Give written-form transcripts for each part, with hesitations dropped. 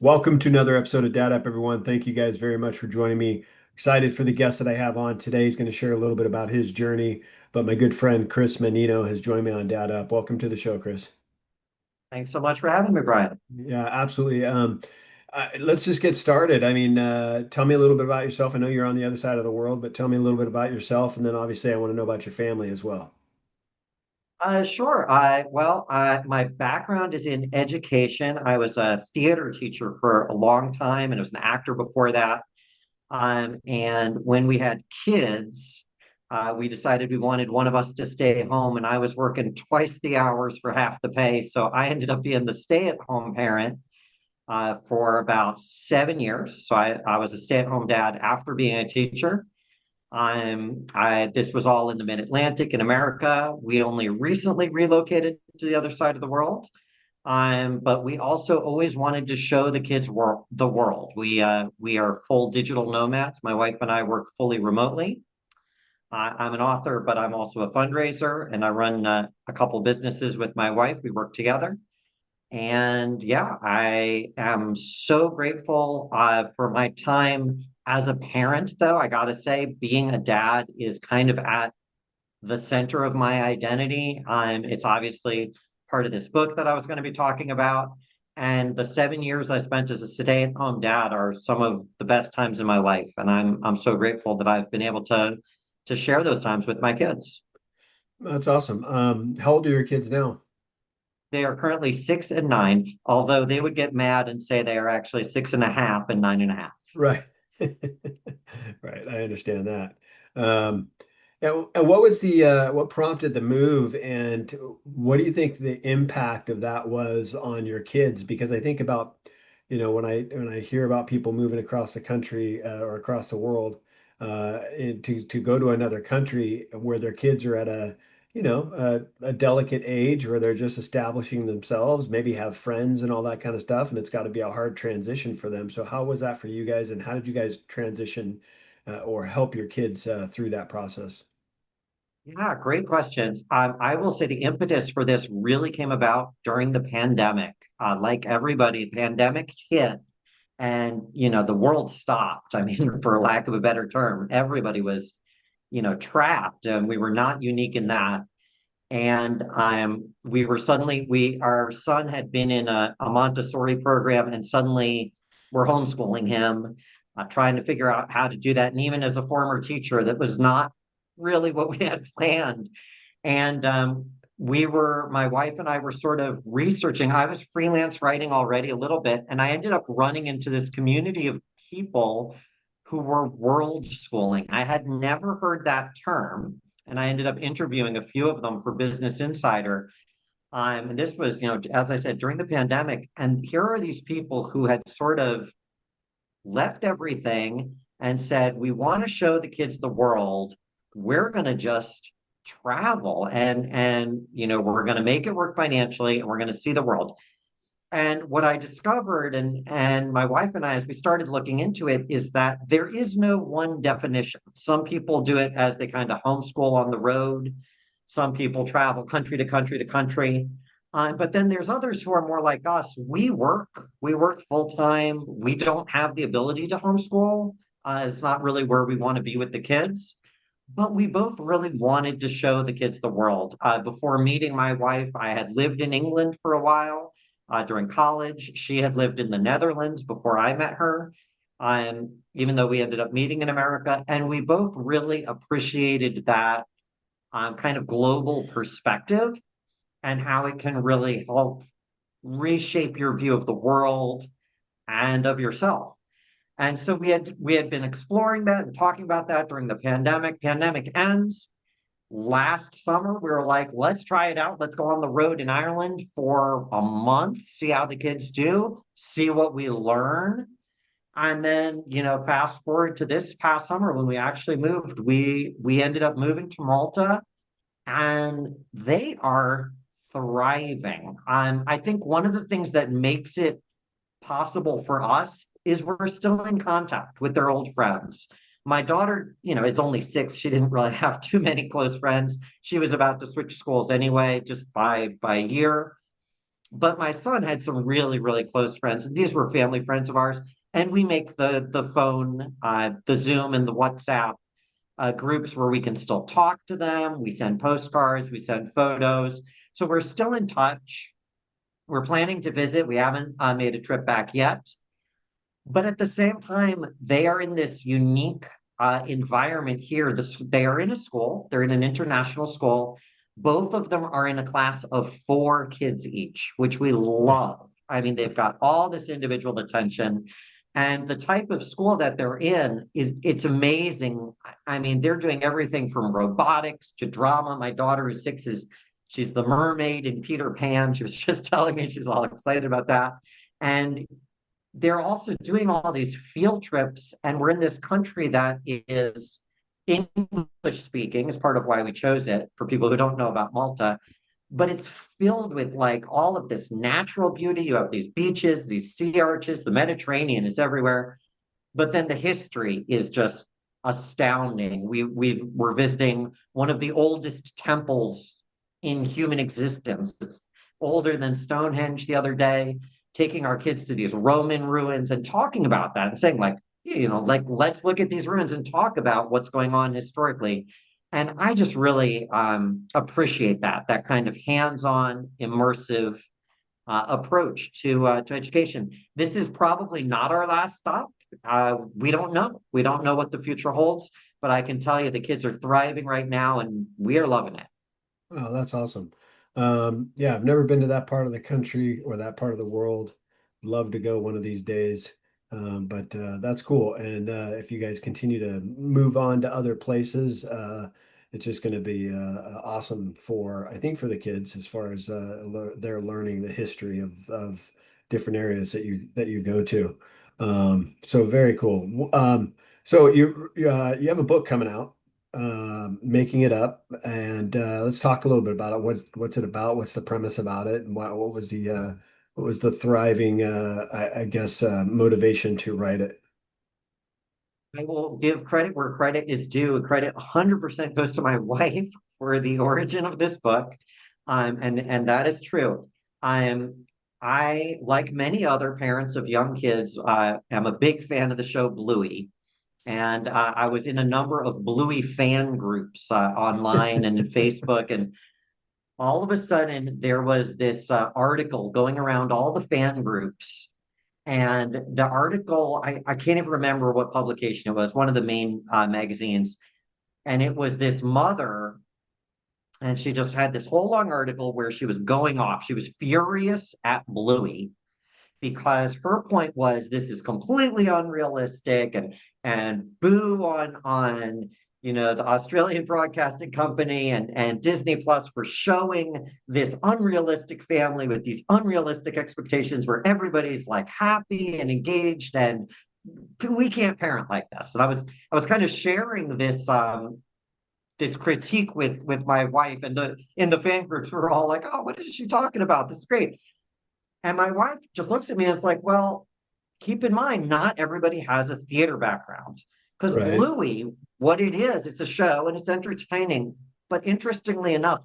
Welcome to another episode of Dad Up, everyone. Thank you guys very much for joining me. Excited for the guest that I have on today. He's going to share a little bit about his journey, but my good friend Chris Mannino has joined me on Dad Up. Welcome to the show, Chris. Thanks so much for having me, Bryan. Yeah, absolutely. Let's just get started. Tell me a little bit about yourself. I know you're on the other side of the world, but tell me a little bit about yourself, and then obviously I want to know about your family as well. Sure. My background is in education. I was a theater teacher for a long time, and I was an actor before that. And when we had kids, we decided we wanted one of us to stay home, and I was working twice the hours for half the pay. So I ended up being the stay-at-home parent for about 7 years. So I was a stay-at-home dad after being a teacher. This was all in the mid-Atlantic in America. We only recently relocated to the other side of the world. But we also always wanted to show the kids the world. We are full digital nomads. My wife and I work fully remotely. I'm an author, but I'm also a fundraiser, and I run a couple businesses with my wife. We work together. And yeah, I am so grateful for my time as a parent, though. I gotta say, being a dad is kind of at the center of my identity. It's obviously part of this book that I was going to be talking about. And the 7 years I spent as a stay-at-home dad are some of the best times in my life. And I'm so grateful that I've been able to share those times with my kids. That's awesome. How old are your kids now? They are currently 6 and 9, although they would get mad and say they are actually 6.5 and 9.5. Right. Right. I understand that. Um, and what was what prompted the move, and what do you think the impact of that was on your kids? Because I think about, when I hear about people moving across the country or across the world to go to another country where their kids are at a delicate age where they're just establishing themselves, maybe have friends and all that kind of stuff, and it's got to be a hard transition for them. So how was that for you guys, and how did you guys transition or help your kids through that process? Yeah, great questions. I will say the impetus for this really came about during the pandemic. Like everybody, the pandemic hit and, the world stopped. I mean, for lack of a better term, everybody was, trapped, and we were not unique in that. And our son had been in a Montessori program, and suddenly we're homeschooling him, trying to figure out how to do that. And even as a former teacher, that was not really what we had planned. And my wife and I were sort of researching. I was freelance writing already a little bit, and I ended up running into this community of people who were world schooling. I had never heard that term, and I ended up interviewing a few of them for Business Insider. And this was, as I said, during the pandemic. And here are these people who had sort of left everything and said, we want to show the kids the world. We're going to just travel and we're going to make it work financially, and we're going to see the world. And what I discovered, and my wife and I, as we started looking into it, is that there is no one definition. Some people do it as they kind of homeschool on the road. Some people travel country to country to country. But then there's others who are more like us. We work full time. We don't have the ability to homeschool. It's not really where we want to be with the kids. But we both really wanted to show the kids the world. Before meeting my wife, I had lived in England for a while during college. She had lived in the Netherlands before I met her, even though we ended up meeting in America. And we both really appreciated that kind of global perspective and how it can really help reshape your view of the world and of yourself. And so we had been exploring that and talking about that during the pandemic. Pandemic ends last summer. We were like, let's try it out. Let's go on the road in Ireland for a month, see how the kids do, see what we learn. And then, fast forward to this past summer when we actually moved, we ended up moving to Malta, and they are thriving. I think one of the things that makes it possible for us is we're still in contact with their old friends. My daughter, is only 6. She didn't really have too many close friends. She was about to switch schools anyway, just by a year. But my son had some really, really close friends. These were family friends of ours. And we make the phone, the Zoom and the WhatsApp groups where we can still talk to them. We send postcards, we send photos. So we're still in touch. We're planning to visit. We haven't made a trip back yet. But at the same time, they are in this unique environment here. They are in a school, they're in an international school. Both of them are in a class of four kids each, which we love. I mean, they've got all this individual attention. And the type of school that they're in it's amazing. I mean, they're doing everything from robotics to drama. My daughter who's 6 she's the mermaid in Peter Pan. She was just telling me she's all excited about that. And they're also doing all these field trips, and we're in this country that is English speaking, is part of why we chose it for people who don't know about Malta. But it's filled with like all of this natural beauty. You have these beaches, these sea arches, the Mediterranean is everywhere. But then the history is just astounding. We're visiting one of the oldest temples in human existence. It's older than Stonehenge the other day, taking our kids to these Roman ruins and talking about that and saying, like, like, let's look at these ruins and talk about what's going on historically. And I just really appreciate that kind of hands-on, immersive approach to education. This is probably not our last stop. We don't know. We don't know what the future holds, but I can tell you the kids are thriving right now and we are loving it. Oh, that's awesome. Yeah, I've never been to that part of the country or that part of the world. Love to go one of these days. But that's cool. And if you guys continue to move on to other places, it's just going to be awesome for, I think, for the kids as far as they're learning the history of different areas that you go to. So very cool. So you have a book coming out, making it up, and let's talk a little bit about it. What's it about? What's the premise about it? And what was the thriving I guess motivation to write it? I will give credit where credit is due. Credit 100% goes to my wife for the origin of this book. And that is true. I'm I, like many other parents of young kids, am a big fan of the show Bluey. And I was in a number of Bluey fan groups online and in Facebook. And all of a sudden, there was this article going around all the fan groups. And the article, I can't even remember what publication it was, one of the main magazines. And it was this mother, and she just had this whole long article where she was going off. She was furious at Bluey because her point was this is completely unrealistic and boo on the Australian Broadcasting Company and Disney Plus for showing this unrealistic family with these unrealistic expectations where everybody's like happy and engaged and we can't parent like this. And I was kind of sharing this critique with my wife and the in the fan groups. We were all like, oh, what is she talking about? This is great. And my wife just looks at me and is like, well, keep in mind, not everybody has a theater background. Because Right. Bluey, what it is, it's a show and it's entertaining. But interestingly enough,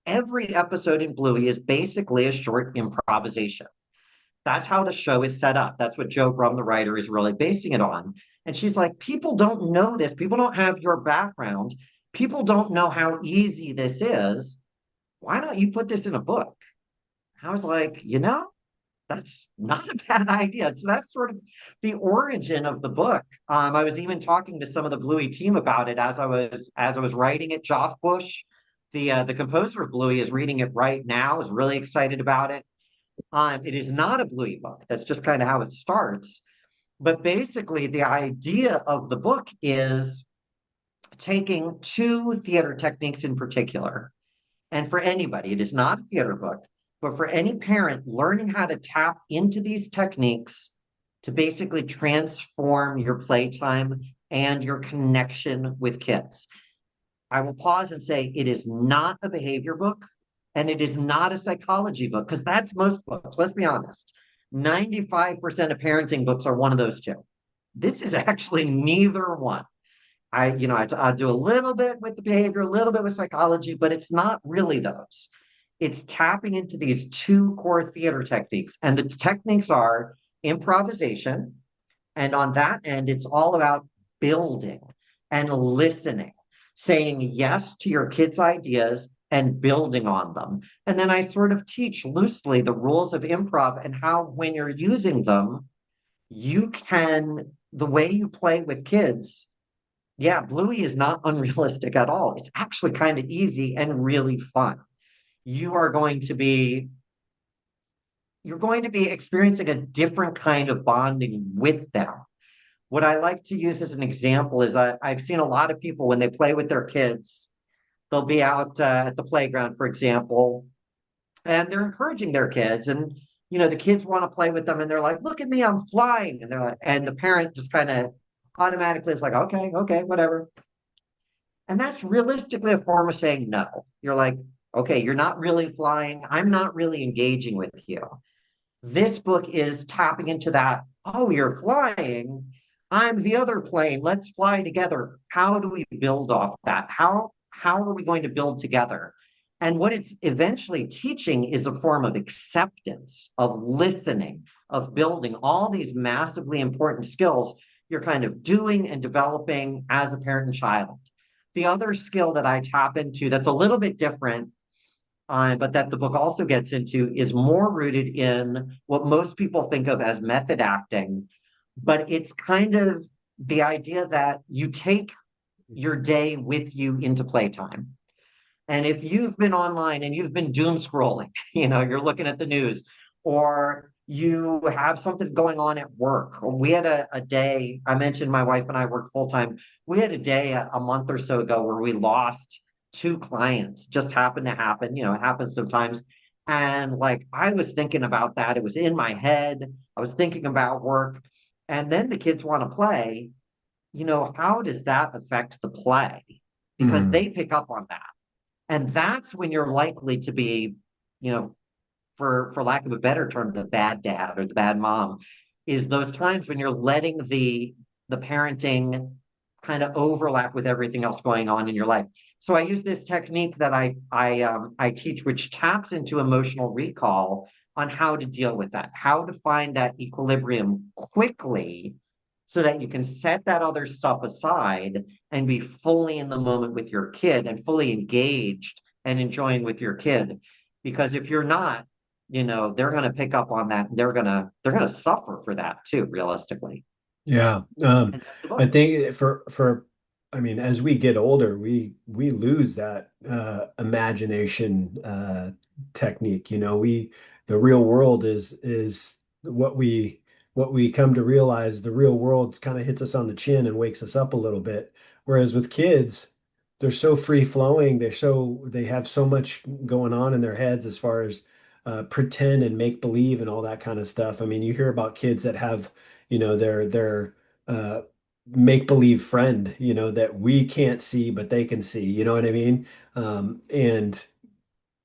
every episode in Bluey is basically a short improvisation. That's how the show is set up. That's what Joe Brum, the writer, is really basing it on. And she's like, people don't know this. People don't have your background. People don't know how easy this is. Why don't you put this in a book? I was like, that's not a bad idea. So that's sort of the origin of the book. I was even talking to some of the Bluey team about it as I was writing it. Joff Bush, the composer of Bluey, is reading it right now. Is really excited about it. It is not a Bluey book. That's just kind of how it starts. But basically, the idea of the book is taking two theater techniques in particular. And for anybody, it is not a theater book, but for any parent, learning how to tap into these techniques to basically transform your playtime and your connection with kids. I will pause and say it is not a behavior book and it is not a psychology book because that's most books. Let's be honest. 95% of parenting books are one of those two. This is actually neither one. I do a little bit with the behavior, a little bit with psychology, but it's not really those. it's tapping into these two core theater techniques. And the techniques are improvisation. And on that end, it's all about building and listening, saying yes to your kids' ideas and building on them. And then I sort of teach loosely the rules of improv and how, when you're using them, you can, the way you play with kids. Yeah, Bluey is not unrealistic at all. It's actually kind of easy and really fun. You are going to be you're going to be experiencing a different kind of bonding with them. What I like to use as an example is I've seen a lot of people when they play with their kids, they'll be out at the playground, for example, and they're encouraging their kids. And, the kids want to play with them and they're like, look at me, I'm flying. And they're like, and the parent just kind of automatically is like, okay, okay, whatever. And that's realistically a form of saying no. You're like, okay, you're not really flying. I'm not really engaging with you. This book is tapping into that. Oh, you're flying. I'm the other plane. Let's fly together. How do we build off that? How are we going to build together? And what it's eventually teaching is a form of acceptance, of listening, of building all these massively important skills you're kind of doing and developing as a parent and child. The other skill that I tap into that's a little bit different, but that the book also gets into, is more rooted in what most people think of as method acting. But it's kind of the idea that you take your day with you into playtime. And if you've been online and you've been doom scrolling, you're looking at the news, or you have something going on at work. Or we had a day, I mentioned my wife and I work full time. We had a day a month or so ago where we lost two clients. Just happened to happen. It happens sometimes. And like I was thinking about that. It was in my head. I was thinking about work. And then the kids want to play. How does that affect the play? Because Mm. they pick up on that. And that's when you're likely to be, you know, for lack of a better term, the bad dad or the bad mom, is those times when you're letting the parenting kind of overlap with everything else going on in your life. So I use this technique that I teach, which taps into emotional recall on how to deal with that, how to find that equilibrium quickly so that you can set that other stuff aside and be fully in the moment with your kid and fully engaged and enjoying with your kid. Because if you're not, they're going to pick up on that. And they're going to suffer for that too, realistically. Yeah. And that's the I book. think I mean, as we get older, we lose that imagination technique. The real world is what we come to realize. The real world kind of hits us on the chin and wakes us up a little bit. Whereas with kids, they're so free flowing. They have so much going on in their heads as far as pretend and make believe and all that kind of stuff. I mean, you hear about kids that have their make believe friend, that we can't see but they can see. You know what I mean? And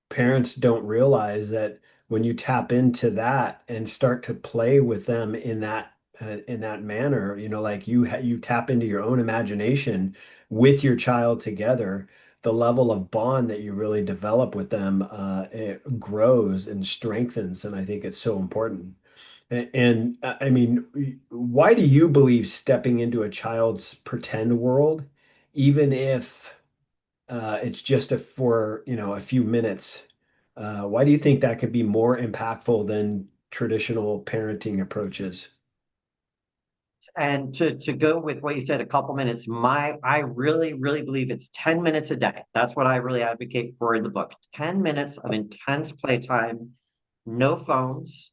parents don't realize that when you tap into that and start to play with them in that manner, like you tap into your own imagination with your child together, the level of bond that you really develop with them it grows and strengthens, and I think it's so important. And I mean, why do you believe stepping into a child's pretend world, even if it's just for, a few minutes, why do you think that could be more impactful than traditional parenting approaches? And to go with what you said, a couple minutes, I really, really believe it's 10 minutes a day. That's what I really advocate for in the book. 10 minutes of intense playtime, no phones,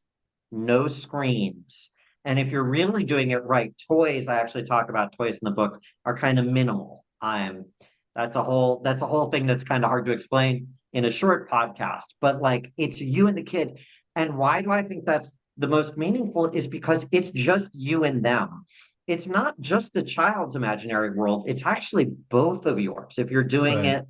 no screens. And if you're really doing it right, toys, I actually talk about toys in the book, are kind of minimal. That's a whole thing that's kind of hard to explain in a short podcast. But like it's you and the kid. And why do I think that's the most meaningful is because it's just you and them. It's not just the child's imaginary world, it's actually both of yours if you're doing Right. it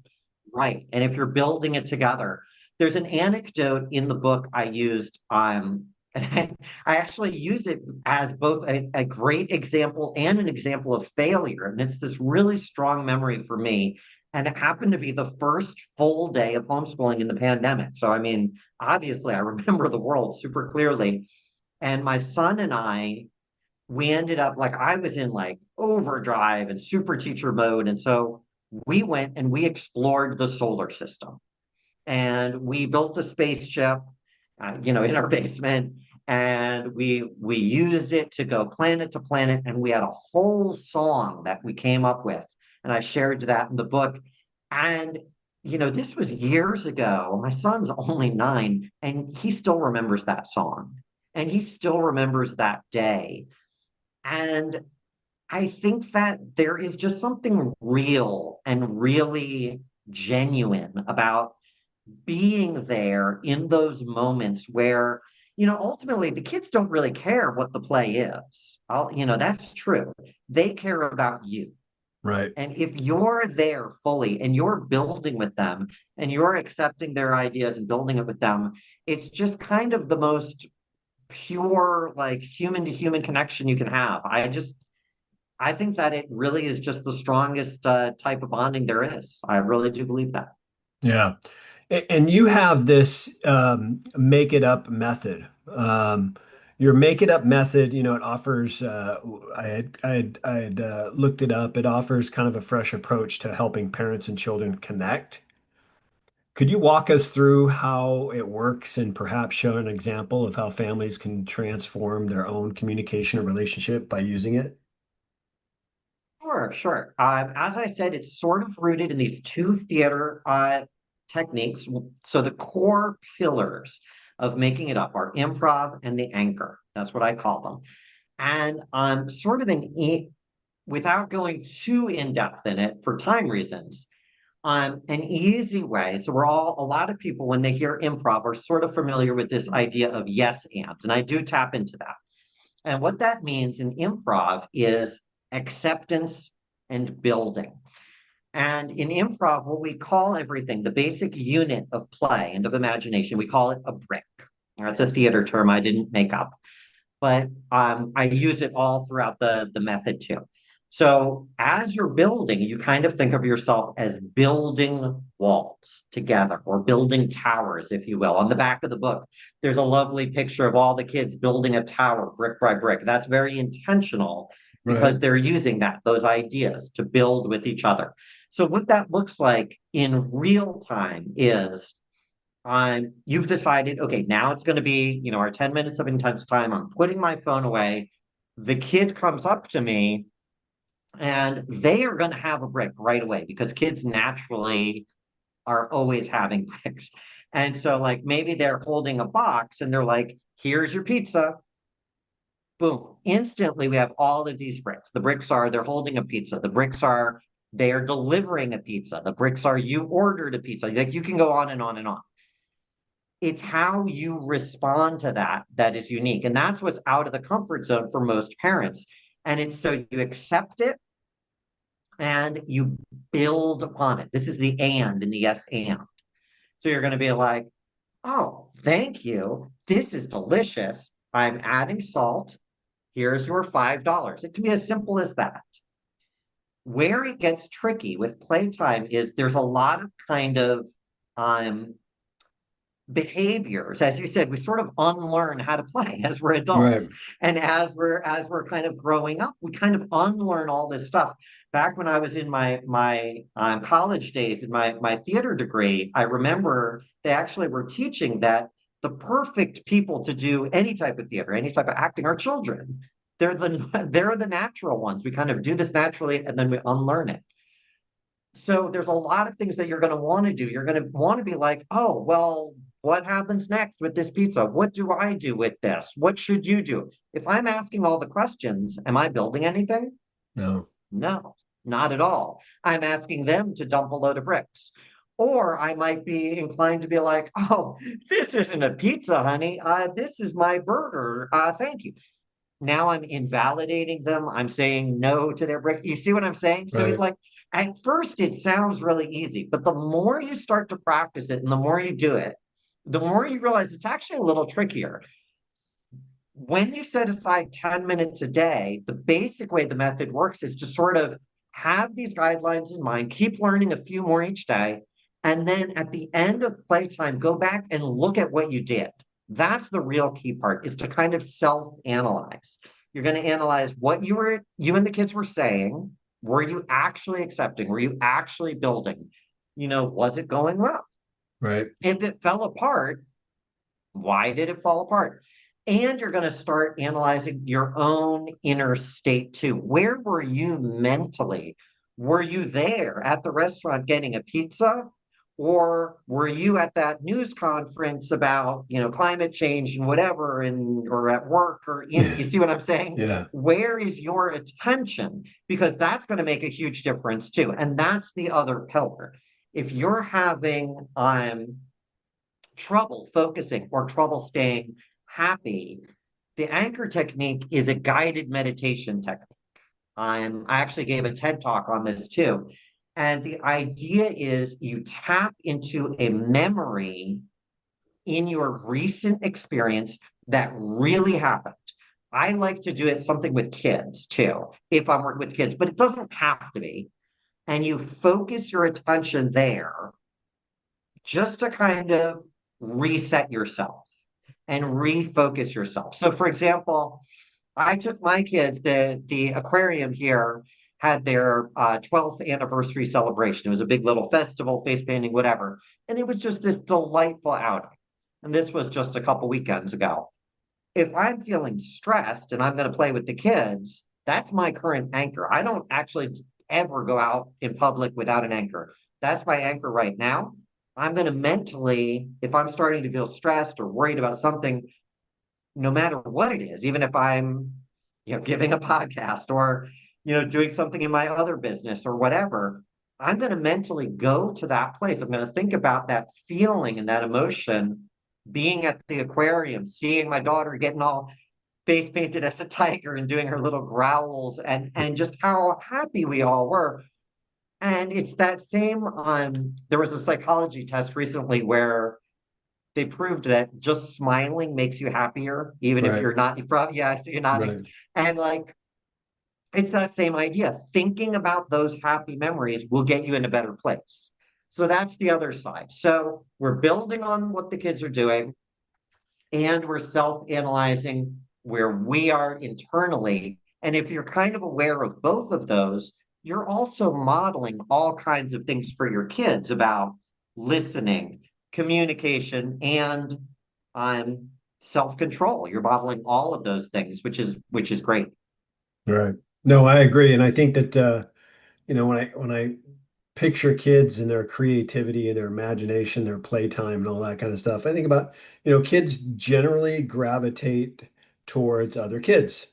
right and if you're building it together. There's an anecdote in the book I used, and I actually use it as both a great example and an example of failure. And it's this really strong memory for me. And it happened to be the first full day of homeschooling in the pandemic. So, I mean, obviously, I remember the world super clearly. And my son and I, we ended up like, I was in like overdrive and super teacher mode. And so we went and we explored the solar system and we built a spaceship, in our basement, and we used it to go planet to planet, and we had a whole song that we came up with, and I shared that in the book. And this was years ago. My son's only 9, and he still remembers that song, and he still remembers that day. And I think that there is just something real and really genuine about being there in those moments where, ultimately the kids don't really care what the play is. That's true. They care about you. Right. And if you're there fully and you're building with them and you're accepting their ideas and building it with them, it's just kind of the most pure, like human to human connection you can have. I think that it really is just the strongest type of bonding there is. I really do believe that. Yeah. And you have this make it up method. Your make it up method, it offers, I had looked it up. It offers kind of a fresh approach to helping parents and children connect. Could you walk us through how it works and perhaps show an example of how families can transform their own communication or relationship by using it? Sure, sure. As I said, it's sort of rooted in these two theater techniques. So the core pillars of making it up are improv and the anchor. That's what I call them. And sort of without going too in depth in it for time reasons, an easy way. So a lot of people when they hear improv are sort of familiar with this idea of yes and I do tap into that. And what that means in improv is acceptance and building. And in improv, what we call everything, the basic unit of play and of imagination, we call it a brick. That's a theater term I didn't make up, but I use it all throughout the method too. So as you're building, you kind of think of yourself as building walls together or building towers, if you will. On the back of the book, there's a lovely picture of all the kids building a tower brick by brick. That's very intentional Right. because they're using those ideas to build with each other. So what that looks like in real time is you've decided, okay, now it's going to be, our 10 minutes of intense time. I'm putting my phone away. The kid comes up to me and they are going to have a brick right away because kids naturally are always having bricks. And so, like, maybe they're holding a box and they're like, here's your pizza. Boom. Instantly, we have all of these bricks. The bricks are they're holding a pizza. The bricks are they are delivering a pizza. The bricks are you ordered a pizza. Like, you can go on and on and on. It's how you respond to that that is unique. And that's what's out of the comfort zone for most parents. And it's so you accept it and you build upon it. This is the and in the yes and. So you're going to be like, oh, thank you. This is delicious. I'm adding salt. Here's your $5. It can be as simple as that. Where it gets tricky with playtime is there's a lot of kind of um, behaviors. As you said, we sort of unlearn how to play as we're Right. adults. And as we're kind of growing up, we kind of unlearn all this stuff. Back when I was in my college days in my theater degree, I remember they actually were teaching that the perfect people to do any type of theater, any type of acting are children. They're the natural ones. We kind of do this naturally and then we unlearn it. So there's a lot of things that you're going to want to do. You're going to want to be like, oh, well, what happens next with this pizza? What do I do with this? What should you do? If I'm asking all the questions, am I building anything? No. No, not at all. I'm asking them to dump a load of bricks. Or I might be inclined to be like, oh, this isn't a pizza, honey. This is my burger. Thank you. Now I'm invalidating them. I'm saying no to their brick. You see what I'm saying? So it Right. like at first it sounds really easy, but the more you start to practice it and the more you do it, the more you realize it's actually a little trickier. When you set aside 10 minutes a day, the basic way the method works is to sort of have these guidelines in mind, keep learning a few more each day, and then at the end of playtime, go back and look at what you did. That's the real key part, is to kind of self-analyze. You're going to analyze what you and the kids were saying. Were you actually accepting? Were you actually building? Was it going well? Right. If it fell apart, why did it fall apart? And you're going to start analyzing your own inner state too. Where were you mentally? Were you there at the restaurant getting a pizza? Or were you at that news conference about, climate change and whatever, and or at work, or you see what I'm saying? Yeah. Where is your attention? Because that's going to make a huge difference too. And that's the other pillar. If you're having trouble focusing or trouble staying happy, the anchor technique is a guided meditation technique. I actually gave a TED talk on this too. And the idea is you tap into a memory in your recent experience that really happened. I like to do it something with kids too, if I'm working with kids, but it doesn't have to be. And you focus your attention there just to kind of reset yourself and refocus yourself. So, for example, I took my kids, the aquarium here had their 12th anniversary celebration. It was a big little festival, face painting, whatever. And it was just this delightful outing. And this was just a couple weekends ago. If I'm feeling stressed and I'm going to play with the kids, that's my current anchor. I don't actually ever go out in public without an anchor. That's my anchor right now. I'm going to mentally, if I'm starting to feel stressed or worried about something, no matter what it is, even if I'm, giving a podcast or, doing something in my other business or whatever, I'm going to mentally go to that place. I'm going to think about that feeling and that emotion being at the aquarium, seeing my daughter getting all face painted as a tiger and doing her little growls and just how happy we all were. And it's that same there was a psychology test recently where they proved that just smiling makes you happier, even if Right. you're not from, yeah, I see you're nodding. Right. And like it's that same idea. Thinking about those happy memories will get you in a better place. So that's the other side. So we're building on what the kids are doing and we're self-analyzing where we are internally. And if you're kind of aware of both of those, you're also modeling all kinds of things for your kids about listening, communication, and self-control. You're modeling all of those things, which is great. Right. No, I agree. And I think that when I picture kids and their creativity and their imagination, their playtime and all that kind of stuff, I think about, kids generally gravitate towards other kids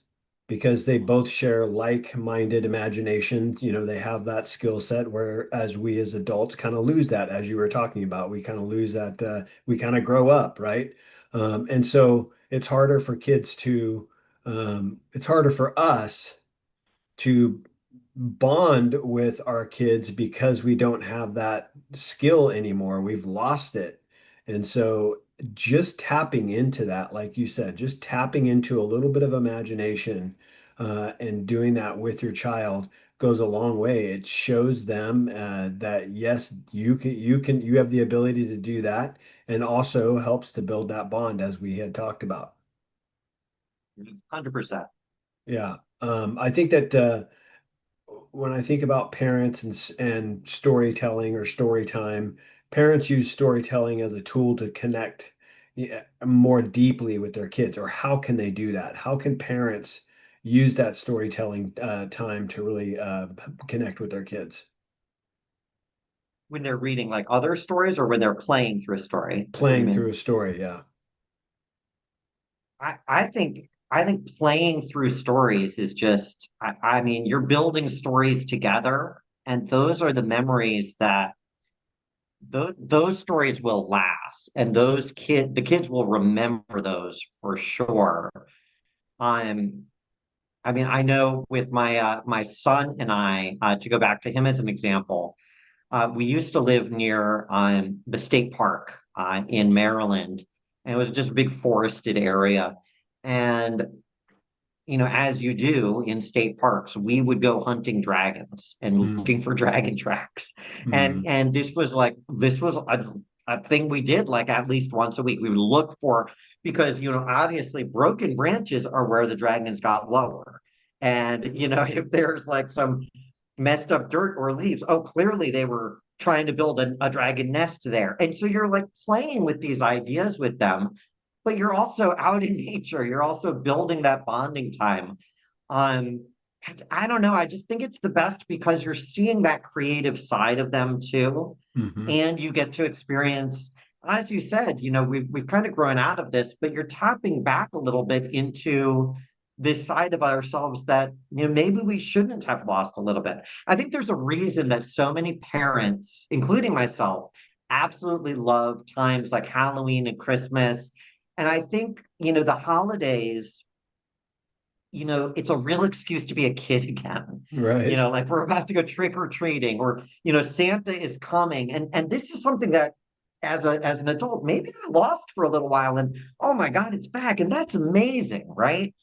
because they both share like-minded imagination. They have that skill set, whereas we as adults kind of lose that, as you were talking about. We kind of lose that, we kind of grow up, right? And so it's harder for us to bond with our kids because we don't have that skill anymore. We've lost it. And so just tapping into that, like you said, just tapping into a little bit of imagination and doing that with your child goes a long way. It shows them that yes, you have the ability to do that, and also helps to build that bond as we had talked about. 100%. Yeah. I think that when I think about parents and storytelling or story time, parents use storytelling as a tool to connect, yeah, more deeply with their kids. Or how can they do that? How can parents use that storytelling time to really connect with their kids? When they're reading like other stories or when they're playing through a story. Like, what do you Playing through mean? a story, yeah. I think playing through stories is just I mean you're building stories together and those are the memories that those stories will last and the kids will remember those for sure. Um I mean I know with my son and I to go back to him as an example, we used to live near the state park in Maryland, and it was just a big forested area. And as you do in state parks, we would go hunting dragons and Mm, looking for dragon tracks. And mm, and this was a thing we did like at least once a week. We would look for because obviously broken branches are where the dragons got lower. And if there's like some messed up dirt or leaves, oh, clearly they were trying to build a dragon nest there. And so you're like playing with these ideas with them, but you're also out in nature. You're also building that bonding time. Um, I don't know. I just think it's the best because you're seeing that creative side of them too, mhm. and you get to experience, as you said, we've kind of grown out of this, but you're tapping back a little bit into this side of ourselves that maybe we shouldn't have lost a little bit. I think there's a reason that so many parents, including myself, absolutely love times like Halloween and Christmas. And I think, the holidays, it's a real excuse to be a kid again. Right. Like we're about to go trick or treating, or Santa is coming, and this is something that, as an adult, maybe I lost for a little while, and oh my God, it's back, and that's amazing, right?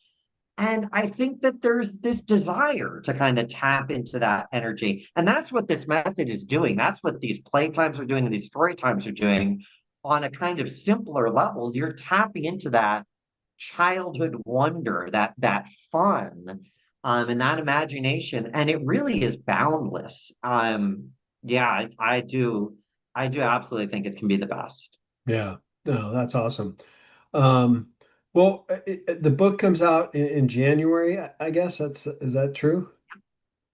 And I think that there's this desire to kind of tap into that energy, and that's what this method is doing. That's what these playtimes are doing, and these story times are doing on a kind of simpler level. You're tapping into that childhood wonder, that fun, and that imagination, and it really is boundless. Yeah, I do absolutely think it can be the best. Yeah. No, that's awesome. Um, well, the book comes out in January, I guess. Is that true?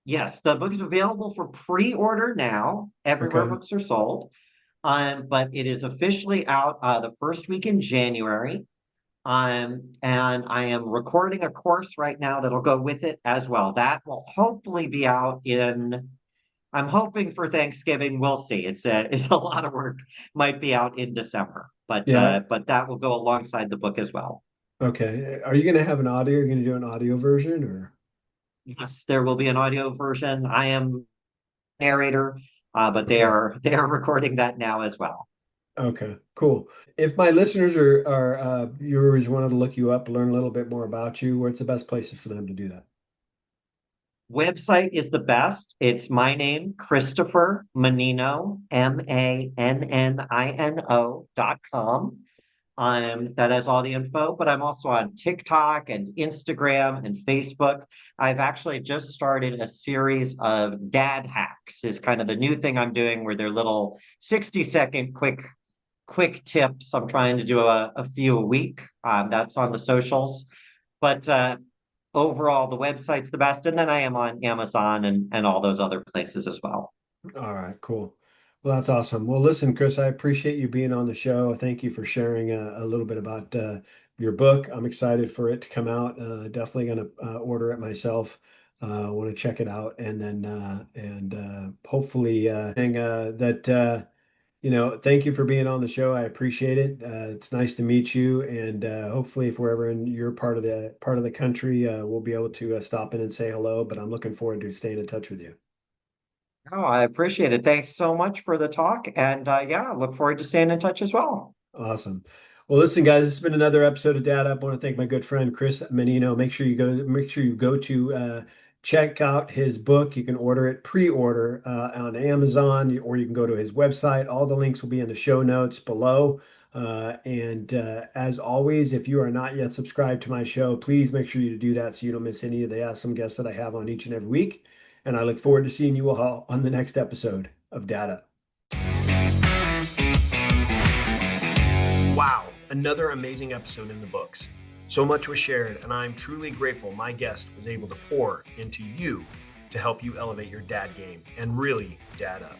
Yes, the book is available for pre-order now, everywhere Okay. books are sold. But it is officially out the first week in January. And I am recording a course right now that'll go with it as well. That will hopefully be out I'm hoping for Thanksgiving. We'll see. It's a lot of work. Might be out in December, but Yeah. that will go alongside the book as well. Okay. Are you going to have an audio? Are you going to do an audio version or? Yes, there will be an audio version. I am narrator, but they Okay. are they are recording that now as well. Okay, cool. If my listeners are viewers wanted to look you up, learn a little bit more about you, where's the best places for them to do that? Website is the best. It's my name, Christopher Mannino, Mannino.com. That has all the info, but I'm also on TikTok and Instagram and Facebook. I've actually just started a series of dad hacks, is kind of the new thing I'm doing where they're little 60-second quick tips. I'm trying to do a few a week. That's on the socials. But overall, the website's the best. And then I am on Amazon and all those other places as well. All right, cool. Well, that's awesome. Well, listen, Chris, I appreciate you being on the show. Thank you for sharing a little bit about your book. I'm excited for it to come out. Definitely going to order it myself. Want to check it out, and then hopefully that thank you for being on the show. I appreciate it. It's nice to meet you, and hopefully, if we're ever in your part of the country, we'll be able to stop in and say hello. But I'm looking forward to staying in touch with you. Oh, I appreciate it. Thanks so much for the talk. And yeah, look forward to staying in touch as well. Awesome. Well, listen, guys, this has been another episode of Dad Up. I want to thank my good friend Chris Mannino. Make sure you go to check out his book. You can order it pre-order on Amazon, or you can go to his website. All the links will be in the show notes below. And as always, if you are not yet subscribed to my show, please make sure you do that so you don't miss any of the awesome guests that I have on each and every week. And I look forward to seeing you all on the next episode of Dad Up. Wow, another amazing episode in the books. So much was shared, and I'm truly grateful my guest was able to pour into you to help you elevate your dad game and really dad up.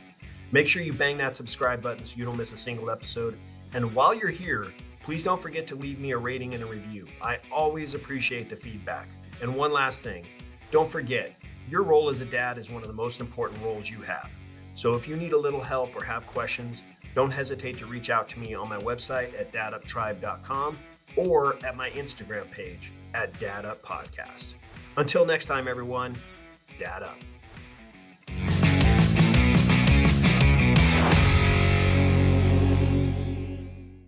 Make sure you bang that subscribe button so you don't miss a single episode. And while you're here, please don't forget to leave me a rating and a review. I always appreciate the feedback. And one last thing, don't forget, your role as a dad is one of the most important roles you have. So if you need a little help or have questions, don't hesitate to reach out to me on my website at daduptribe.com or at my Instagram page at daduppodcast. Until next time, everyone, dad up.